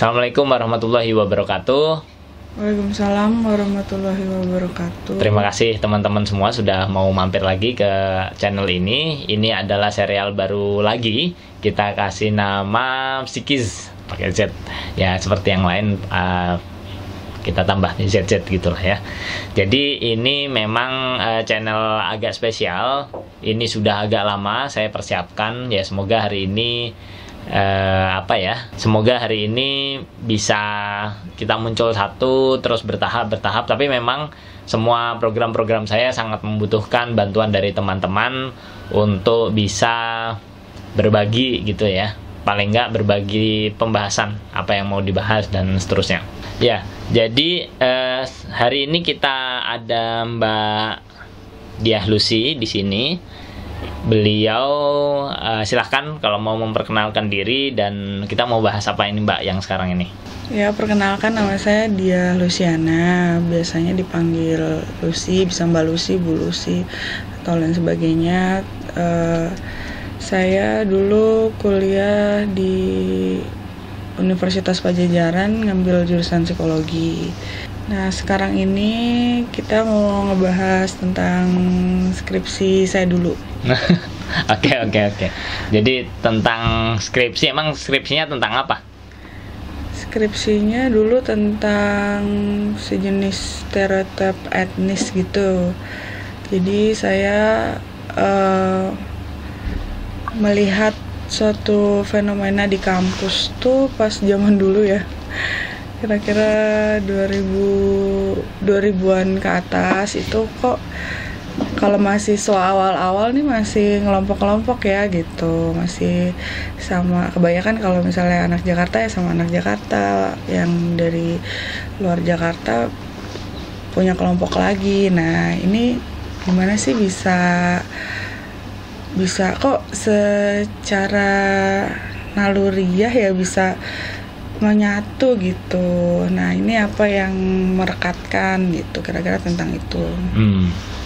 Assalamualaikum warahmatullahi wabarakatuh. Waalaikumsalam warahmatullahi wabarakatuh. Terima kasih teman-teman semua sudah mau mampir lagi ke channel ini. Ini adalah serial baru lagi. Kita kasih nama Psikiz pakai Z. Ya seperti yang lain kita tambah ZZ gitulah ya. Jadi ini memang channel agak spesial. Ini sudah agak lama saya persiapkan. Ya semoga hari ini semoga hari ini bisa kita muncul satu terus bertahap, tapi memang semua program-program saya sangat membutuhkan bantuan dari teman-teman untuk bisa berbagi gitu ya, paling nggak berbagi pembahasan apa yang mau dibahas dan seterusnya ya. Jadi hari ini kita ada Mbak Diah Lucy di sini. Beliau silahkan kalau mau memperkenalkan diri dan kita mau bahas apa ini Mbak yang sekarang ini. Ya, perkenalkan, nama saya Diah Luciana, biasanya dipanggil Lucy, bisa Mbak Lucy, Bu Lucy, atau lain sebagainya. Saya dulu kuliah di Universitas Padjadjaran, ngambil jurusan psikologi. Nah, sekarang ini kita mau ngebahas tentang skripsi saya dulu. Oke. Jadi tentang skripsi, emang skripsinya tentang apa? Skripsinya dulu tentang sejenis stereotip etnis gitu. Jadi saya melihat suatu fenomena di kampus tuh pas zaman dulu ya. Kira-kira 2000-an ke atas itu kok kalau mahasiswa awal-awal nih masih ngelompok-kelompok ya gitu, masih sama, kebanyakan kalau misalnya anak Jakarta ya sama anak Jakarta, yang dari luar Jakarta punya kelompok lagi. Nah ini gimana sih bisa kok secara naluriah ya bisa menyatu gitu. Nah ini apa yang merekatkan gitu, kira-kira tentang itu.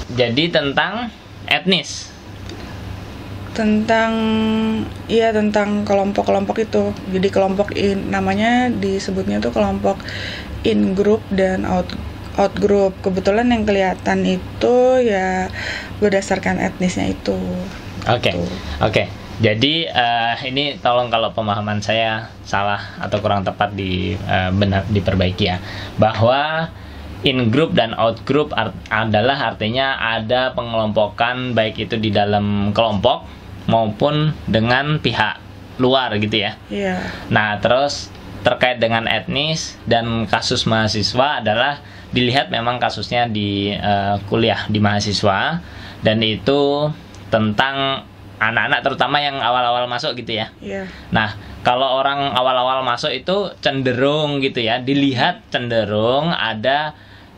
Jadi tentang etnis. Tentang kelompok-kelompok itu. Jadi kelompok namanya disebutnya tuh kelompok in group dan out group. Kebetulan yang kelihatan itu ya berdasarkan etnisnya itu. Oke. Jadi ini tolong kalau pemahaman saya salah atau kurang tepat benar diperbaiki ya. Bahwa in group dan out group adalah artinya ada pengelompokan baik itu di dalam kelompok maupun dengan pihak luar gitu ya. Iya. Nah, terus terkait dengan etnis dan kasus mahasiswa adalah dilihat memang kasusnya di kuliah di mahasiswa, dan itu tentang anak-anak terutama yang awal-awal masuk gitu ya. Yeah. Nah, kalau orang awal-awal masuk itu cenderung gitu ya, dilihat cenderung ada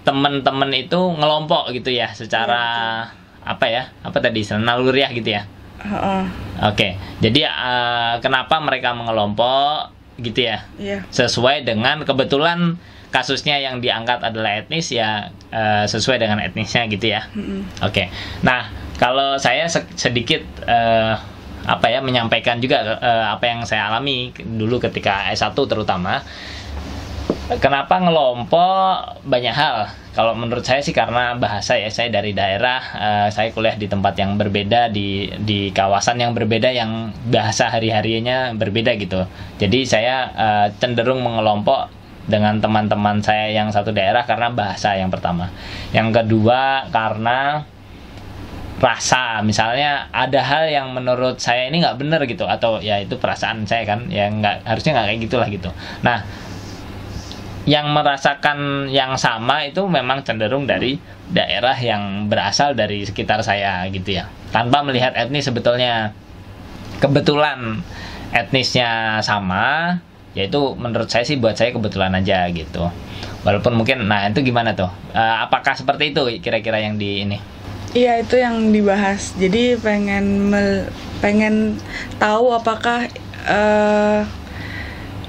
teman-teman itu ngelompok gitu ya, secara apa tadi naluriah gitu ya. Oke. Jadi kenapa mereka mengelompok gitu ya? Yeah. Sesuai dengan kebetulan kasusnya yang diangkat adalah etnis ya, sesuai dengan etnisnya gitu ya. Oke. Nah, kalau saya sedikit menyampaikan juga apa yang saya alami dulu ketika S1 terutama. Kenapa ngelompok? Banyak hal. Kalau menurut saya sih karena bahasa ya, saya dari daerah, saya kuliah di tempat yang berbeda, di kawasan yang berbeda, yang bahasa hari-harinya berbeda gitu. Jadi saya cenderung mengelompok dengan teman-teman saya yang satu daerah karena bahasa yang pertama. Yang kedua karena rasa, misalnya ada hal yang menurut saya ini nggak benar gitu, atau ya itu perasaan saya kan, yang harusnya nggak kayak gitulah gitu. Nah, yang merasakan yang sama itu memang cenderung dari daerah yang berasal dari sekitar saya gitu ya, tanpa melihat etnis sebetulnya. Kebetulan etnisnya sama, yaitu menurut saya sih, buat saya kebetulan aja gitu. Walaupun mungkin, nah itu gimana tuh? Apakah seperti itu kira-kira yang di ini? Iya, itu yang dibahas. Jadi pengen tahu apakah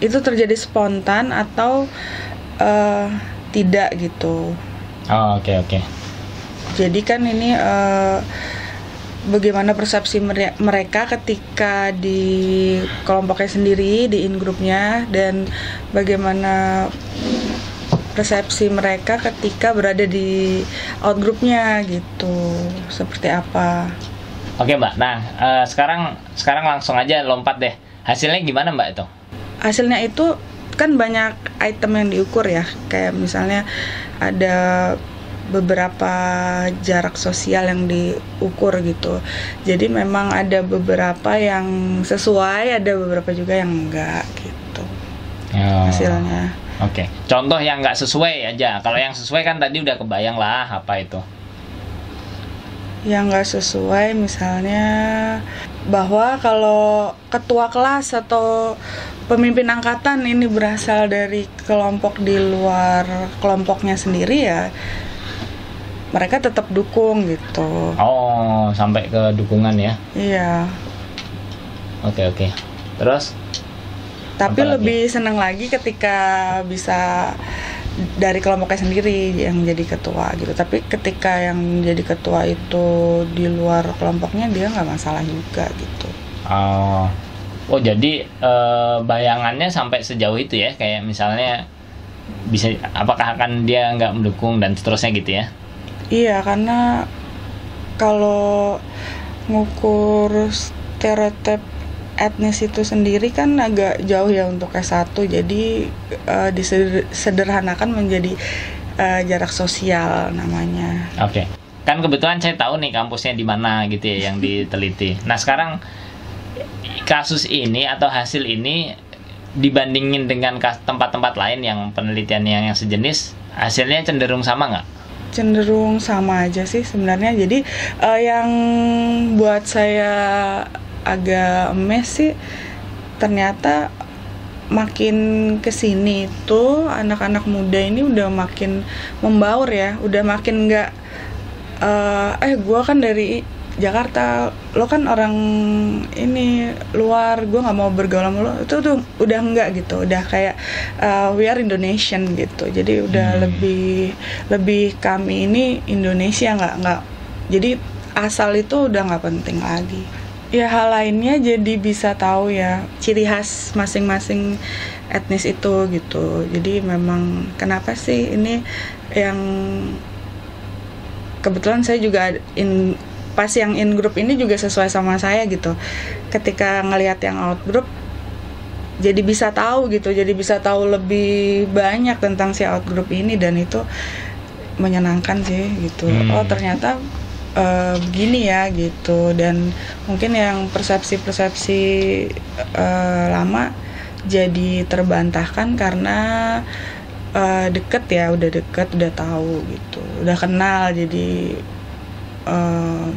itu terjadi spontan atau tidak gitu. Oh, oke. Jadi kan ini bagaimana persepsi mereka ketika di kelompoknya sendiri, di in-grupnya, dan bagaimana persepsi mereka ketika berada di out-grupnya gitu, seperti apa. Oke Mbak, nah sekarang langsung aja lompat deh. Hasilnya gimana Mbak itu? Hasilnya itu kan banyak item yang diukur ya, kayak misalnya ada beberapa jarak sosial yang diukur gitu. Jadi memang ada beberapa yang sesuai, ada beberapa juga yang enggak gitu hasilnya. Oke, contoh yang nggak sesuai aja. Kalau yang sesuai kan tadi udah kebayang lah apa itu. Yang nggak sesuai misalnya bahwa kalau ketua kelas atau pemimpin angkatan ini berasal dari kelompok di luar kelompoknya sendiri, ya mereka tetap dukung gitu. Oh, sampai ke dukungan ya? Iya. Oke. Terus? Tapi lebih senang lagi ketika bisa dari kelompoknya sendiri yang jadi ketua gitu. Tapi ketika yang jadi ketua itu di luar kelompoknya, dia nggak masalah juga gitu. Oh jadi bayangannya sampai sejauh itu ya, kayak misalnya bisa apakah akan dia nggak mendukung dan seterusnya gitu ya? Iya, karena kalau ngukur stereotip etnis itu sendiri kan agak jauh ya untuk S1, jadi disederhanakan menjadi jarak sosial namanya. Oke. Kan kebetulan saya tahu nih kampusnya di mana gitu ya yang diteliti. Nah, sekarang kasus ini atau hasil ini dibandingin dengan tempat-tempat lain yang penelitiannya yang sejenis, hasilnya cenderung sama nggak? Cenderung sama aja sih sebenarnya. Jadi yang buat saya agak emes sih, ternyata makin kesini tuh anak-anak muda ini udah makin membaur ya, udah makin nggak gue kan dari Jakarta, lo kan orang ini luar, gue nggak mau bergaul sama lo, itu tuh udah enggak gitu, udah kayak we are Indonesian gitu. Jadi udah lebih kami ini Indonesia, nggak jadi asal itu udah nggak penting lagi. Ya hal lainnya jadi bisa tahu ya ciri khas masing-masing etnis itu gitu. Jadi memang kenapa sih ini yang kebetulan saya juga pas yang in group ini juga sesuai sama saya gitu. Ketika ngelihat yang out group jadi bisa tahu gitu, jadi bisa tahu lebih banyak tentang si out group ini, dan itu menyenangkan sih gitu. Oh ternyata begini ya gitu. Dan mungkin yang persepsi lama jadi terbantahkan karena deket ya, udah deket, udah tahu gitu, udah kenal, jadi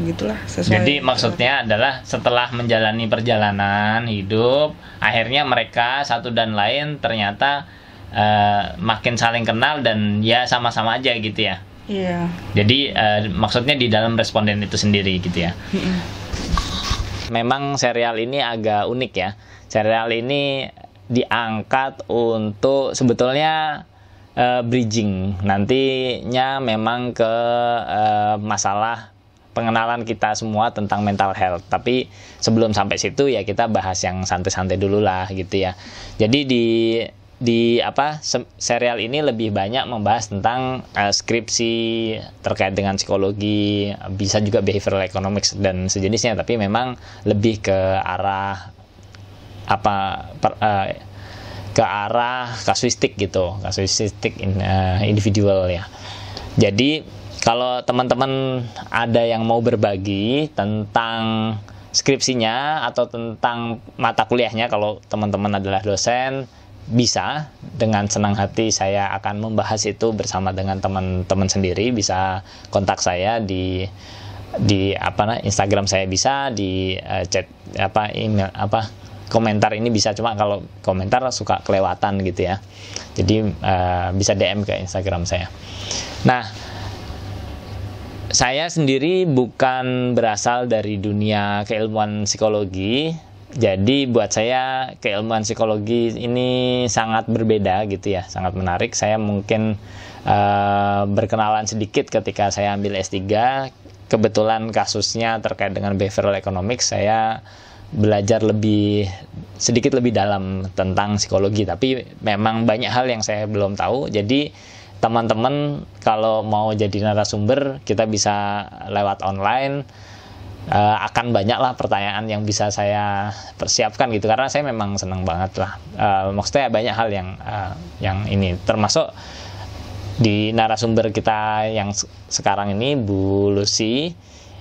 gitulah sesuai. Jadi maksudnya adalah setelah menjalani perjalanan hidup, akhirnya mereka satu dan lain ternyata makin saling kenal dan ya sama-sama aja gitu ya. Iya. Jadi maksudnya di dalam responden itu sendiri gitu ya. Memang serial ini agak unik ya. Serial ini diangkat untuk sebetulnya bridging nantinya memang ke masalah pengenalan kita semua tentang mental health. Tapi sebelum sampai situ ya kita bahas yang santai-santai dulu lah gitu ya. Jadi serial ini lebih banyak membahas tentang skripsi terkait dengan psikologi, bisa juga behavioral economics dan sejenisnya, tapi memang lebih ke arah ke arah kasuistik gitu, kasuistik individual ya. Jadi kalau teman-teman ada yang mau berbagi tentang skripsinya atau tentang mata kuliahnya, kalau teman-teman adalah dosen, bisa dengan senang hati saya akan membahas itu bersama dengan teman-teman sendiri. Bisa kontak saya di Instagram saya, bisa di chat email komentar ini bisa, cuma kalau komentar suka kelewatan gitu ya. Jadi bisa DM ke Instagram saya. Nah, saya sendiri bukan berasal dari dunia keilmuan psikologi. Jadi buat saya keilmuan psikologi ini sangat berbeda gitu ya, sangat menarik. Saya mungkin berkenalan sedikit ketika saya ambil S3 kebetulan kasusnya terkait dengan behavioral economics, saya belajar sedikit lebih dalam tentang psikologi, tapi memang banyak hal yang saya belum tahu. Jadi teman-teman kalau mau jadi narasumber, kita bisa lewat online. Akan banyak lah pertanyaan yang bisa saya persiapkan gitu, karena saya memang senang banget lah. Maksudnya banyak hal yang ini, termasuk di narasumber kita yang sekarang ini, Bu Lucy,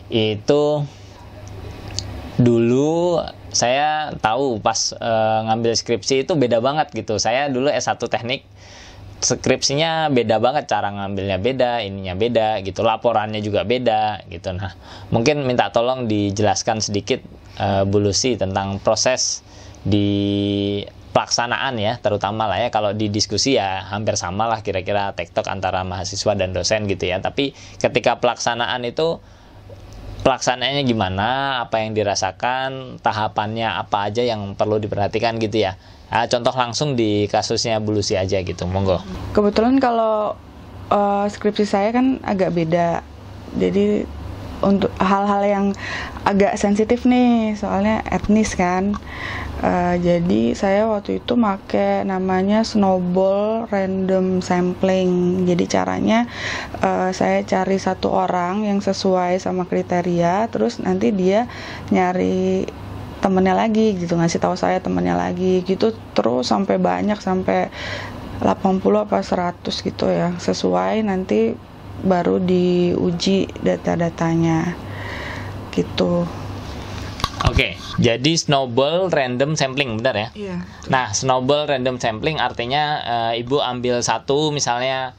itu dulu saya tahu pas ngambil skripsi itu beda banget gitu. Saya dulu S1 teknik, skripsinya beda banget, cara ngambilnya beda, ininya beda gitu, laporannya juga beda gitu. Nah, mungkin minta tolong dijelaskan sedikit Bu Lucy tentang proses di pelaksanaan ya, terutama lah ya. Kalau di diskusi ya hampir sama lah kira-kira tektok antara mahasiswa dan dosen gitu ya. Tapi ketika pelaksanaan itu, pelaksanaannya gimana, apa yang dirasakan, tahapannya apa aja yang perlu diperhatikan gitu ya. Contoh langsung di kasusnya Bu Lucy aja gitu, monggo. Kebetulan kalau skripsi saya kan agak beda, jadi untuk hal-hal yang agak sensitif nih, soalnya etnis kan. Jadi saya waktu itu make namanya snowball random sampling. Jadi caranya saya cari satu orang yang sesuai sama kriteria, terus nanti dia nyari temennya lagi gitu, ngasih tahu saya temennya lagi gitu, terus sampai banyak, sampai 80 apa 100 gitu ya, sesuai nanti baru diuji data-datanya gitu. Oke, jadi snowball random sampling, benar ya? Iya. Nah, snowball random sampling artinya Ibu ambil satu, misalnya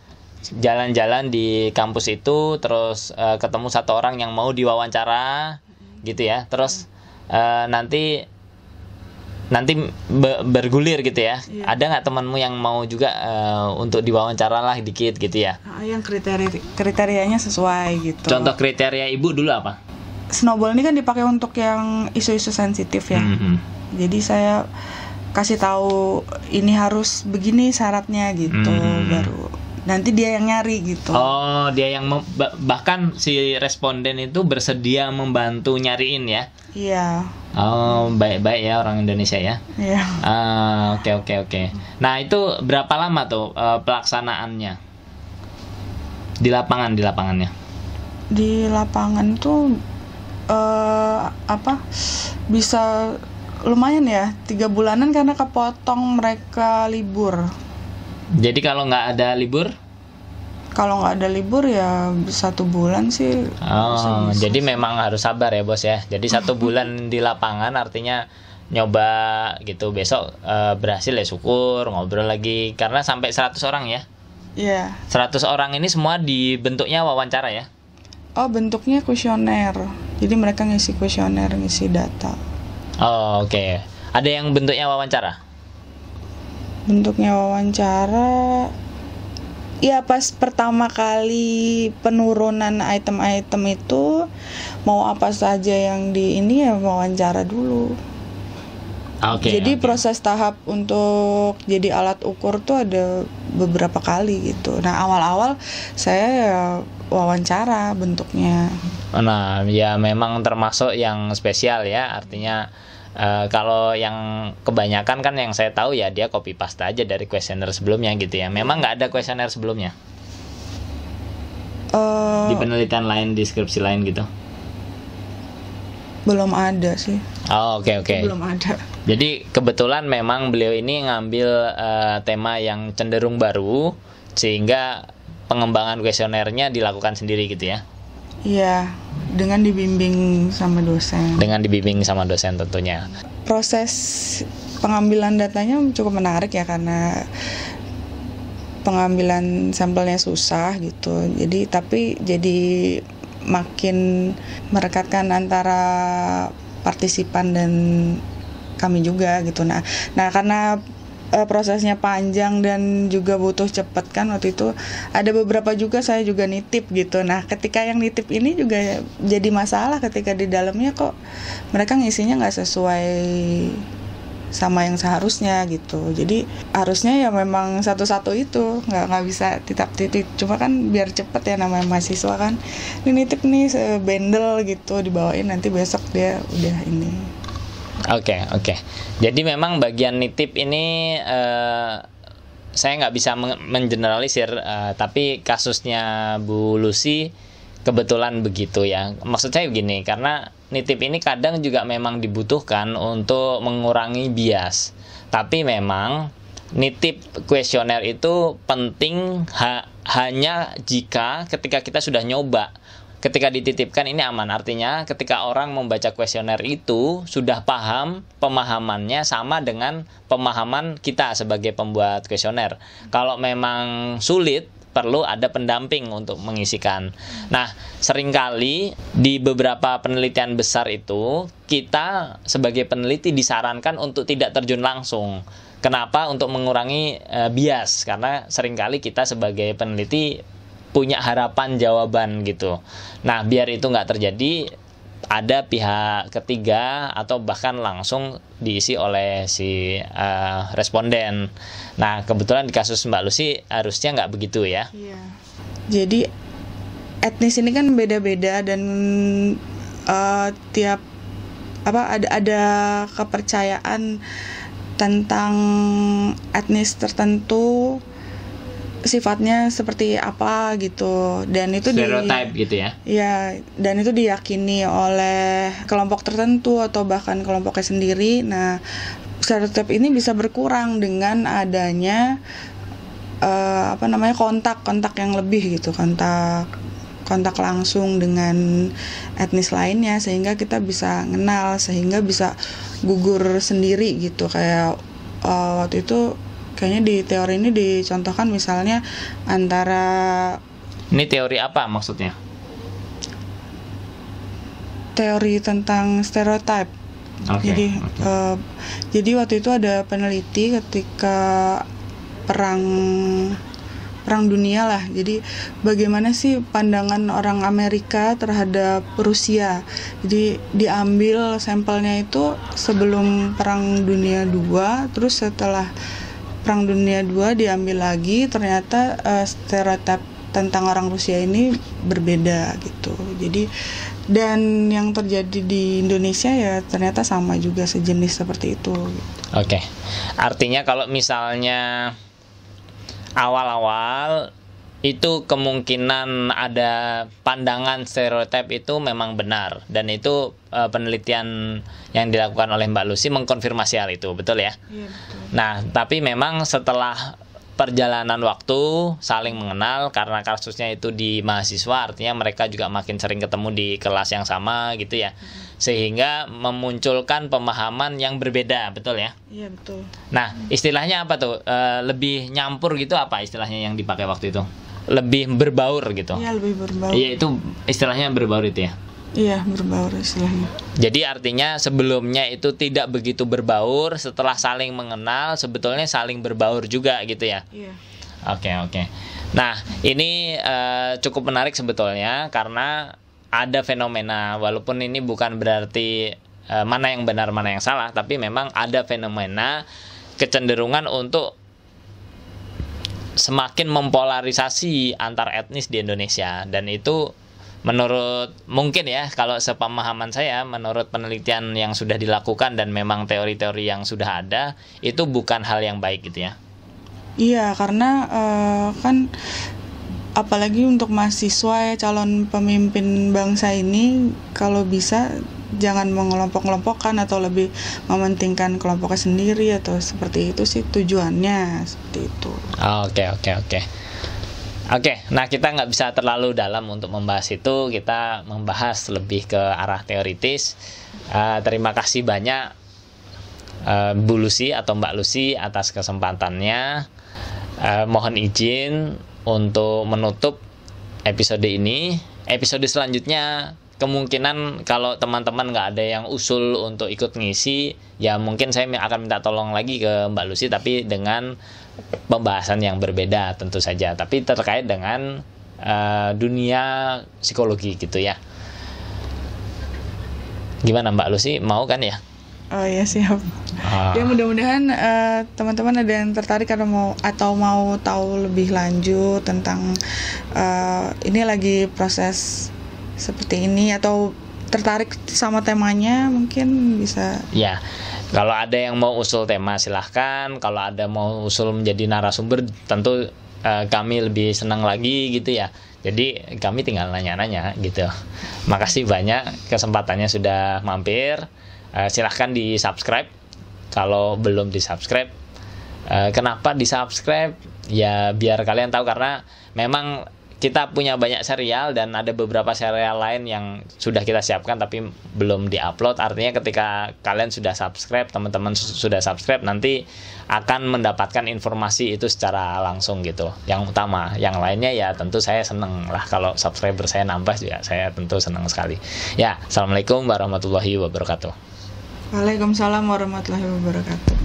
jalan-jalan di kampus itu, terus ketemu satu orang yang mau diwawancara gitu ya, terus nanti bergulir gitu ya. Iya. Ada nggak temanmu yang mau juga untuk diwawancara lah dikit gitu ya? Yang kriterianya sesuai gitu. Contoh kriteria Ibu dulu apa? Snowball ini kan dipakai untuk yang isu-isu sensitif ya. Jadi saya kasih tahu ini harus begini syaratnya gitu, baru nanti dia yang nyari gitu. Oh, dia yang bahkan si responden itu bersedia membantu nyariin ya? Iya. Oh, baik-baik ya orang Indonesia ya. Iya. Oke. Nah, itu berapa lama tuh pelaksanaannya di lapangannya? Di lapangan tuh bisa lumayan ya, 3 bulanan karena kepotong mereka libur. Jadi kalau nggak ada libur? Kalau nggak ada libur ya 1 bulan sih. Oh, bisa. Jadi memang harus sabar ya bos ya. Jadi 1 bulan di lapangan artinya nyoba gitu. Besok berhasil ya syukur, ngobrol lagi. Karena sampai 100 orang ya? Iya. 100 orang ini semua dibentuknya wawancara ya? Oh, bentuknya kuesioner. Jadi mereka ngisi kuesioner, ngisi data. Oh, oke. Ada yang bentuknya wawancara? Bentuknya wawancara, ya pas pertama kali penurunan item-item itu mau apa saja yang di ini ya wawancara dulu. Jadi proses tahap untuk jadi alat ukur tuh ada beberapa kali gitu. Nah, awal-awal saya ya wawancara bentuknya. Nah, ya memang termasuk yang spesial ya, artinya kalau yang kebanyakan kan yang saya tahu ya dia copy paste aja dari kuesioner sebelumnya gitu ya. Memang nggak ada kuesioner sebelumnya di penelitian lain, di skripsi lain gitu? Belum ada sih. Oh, oke. Belum ada. Jadi kebetulan memang beliau ini ngambil tema yang cenderung baru, sehingga pengembangan kuesionernya dilakukan sendiri gitu ya? Iya, dengan dibimbing sama dosen. Tentunya. Proses pengambilan datanya cukup menarik ya, karena pengambilan sampelnya susah gitu. Jadi makin merekatkan antara partisipan dan kami juga gitu. Nah karena prosesnya panjang dan juga butuh cepat kan, waktu itu ada beberapa juga saya juga nitip gitu. Nah, ketika yang nitip ini juga jadi masalah ketika di dalamnya kok mereka ngisinya nggak sesuai sama yang seharusnya gitu. Jadi harusnya ya memang satu-satu itu, nggak bisa titip-titip. Cuma kan biar cepet ya, namanya mahasiswa kan. Ini nitip nih sebendel gitu, dibawain nanti besok dia udah ini. Oke. Jadi memang bagian nitip ini saya nggak bisa mengeneralisir, tapi kasusnya Bu Lucy kebetulan begitu ya. Maksud saya begini, karena nitip ini kadang juga memang dibutuhkan untuk mengurangi bias. Tapi memang nitip kuesioner itu penting hanya jika ketika kita sudah nyoba. Ketika dititipkan ini aman, artinya ketika orang membaca kuesioner itu sudah paham, pemahamannya sama dengan pemahaman kita sebagai pembuat kuesioner. Kalau memang sulit, perlu ada pendamping untuk mengisikan. Nah, seringkali di beberapa penelitian besar itu kita sebagai peneliti disarankan untuk tidak terjun langsung. Kenapa? Untuk mengurangi bias, karena seringkali kita sebagai peneliti punya harapan jawaban gitu. Nah, biar itu nggak terjadi, ada pihak ketiga atau bahkan langsung diisi oleh si responden. Nah, kebetulan di kasus Mbak Lucy harusnya nggak begitu ya. Iya. Jadi etnis ini kan beda-beda dan tiap ada kepercayaan tentang etnis tertentu sifatnya seperti apa gitu, dan itu stereotype gitu ya. Ya, dan itu diyakini oleh kelompok tertentu atau bahkan kelompoknya sendiri. Nah, stereotip ini bisa berkurang dengan adanya kontak yang lebih gitu, kontak langsung dengan etnis lainnya, sehingga kita bisa kenal, sehingga bisa gugur sendiri gitu. Kayak waktu itu kayaknya di teori ini dicontohkan misalnya antara... Ini teori apa maksudnya? Teori tentang stereotype. Jadi waktu itu ada peneliti ketika perang dunia lah. Jadi bagaimana sih pandangan orang Amerika terhadap Rusia. Jadi diambil sampelnya itu sebelum Perang Dunia II, terus setelah Perang Dunia II diambil lagi, ternyata stereotip tentang orang Rusia ini berbeda gitu. Jadi, dan yang terjadi di Indonesia ya ternyata sama juga, sejenis seperti itu gitu. Oke. Artinya kalau misalnya awal-awal itu kemungkinan ada pandangan stereotip itu memang benar, dan itu penelitian yang dilakukan oleh Mbak Lucy mengkonfirmasi hal itu, betul ya? Iya, betul. Nah, tapi memang setelah perjalanan waktu saling mengenal, karena kasusnya itu di mahasiswa, artinya mereka juga makin sering ketemu di kelas yang sama gitu ya, sehingga memunculkan pemahaman yang berbeda, betul ya? Iya, betul. Nah, istilahnya apa tuh? Lebih nyampur gitu, apa istilahnya yang dipakai waktu itu? Lebih berbaur gitu. Iya, lebih berbaur. Iya, itu istilahnya berbaur itu ya. Iya, berbaur istilahnya. Jadi artinya sebelumnya itu tidak begitu berbaur, setelah saling mengenal sebetulnya saling berbaur juga gitu ya. Iya. Oke. Nah, ini cukup menarik sebetulnya, karena ada fenomena, walaupun ini bukan berarti mana yang benar mana yang salah, tapi memang ada fenomena kecenderungan untuk semakin mempolarisasi antar etnis di Indonesia. Dan itu menurut, mungkin ya, kalau sepemahaman saya, menurut penelitian yang sudah dilakukan dan memang teori-teori yang sudah ada, itu bukan hal yang baik gitu ya. Iya, karena kan apalagi untuk mahasiswa ya, calon pemimpin bangsa ini, kalau bisa jangan mengelompok-kelompokkan atau lebih mementingkan kelompoknya sendiri, atau seperti itu sih tujuannya, seperti itu. Oke, nah kita nggak bisa terlalu dalam untuk membahas itu, kita membahas lebih ke arah teoritis. Terima kasih banyak Bu Lucy atau Mbak Lucy atas kesempatannya. Mohon izin untuk menutup episode ini. Episode selanjutnya kemungkinan kalau teman-teman nggak ada yang usul untuk ikut ngisi, ya mungkin saya akan minta tolong lagi ke Mbak Lucy, tapi dengan pembahasan yang berbeda tentu saja, tapi terkait dengan dunia psikologi gitu ya. Gimana Mbak Lucy, mau kan ya? Oh iya, siap. Ya mudah-mudahan teman-teman ada yang tertarik atau mau tahu lebih lanjut tentang ini lagi proses seperti ini, atau tertarik sama temanya, mungkin bisa. Ya, kalau ada yang mau usul tema silahkan. Kalau ada mau usul menjadi narasumber, tentu kami lebih senang lagi gitu ya. Jadi kami tinggal nanya-nanya gitu. Makasih banyak kesempatannya sudah mampir. Silahkan di subscribe. Kalau belum di subscribe, kenapa di subscribe? Ya biar kalian tahu, karena memang kita punya banyak serial dan ada beberapa serial lain yang sudah kita siapkan tapi belum diupload. Artinya ketika kalian sudah subscribe, teman-teman sudah subscribe, nanti akan mendapatkan informasi itu secara langsung gitu. Yang utama, yang lainnya ya tentu saya seneng lah kalau subscriber saya nambah, ya saya tentu senang sekali. Ya, assalamualaikum warahmatullahi wabarakatuh. Waalaikumsalam warahmatullahi wabarakatuh.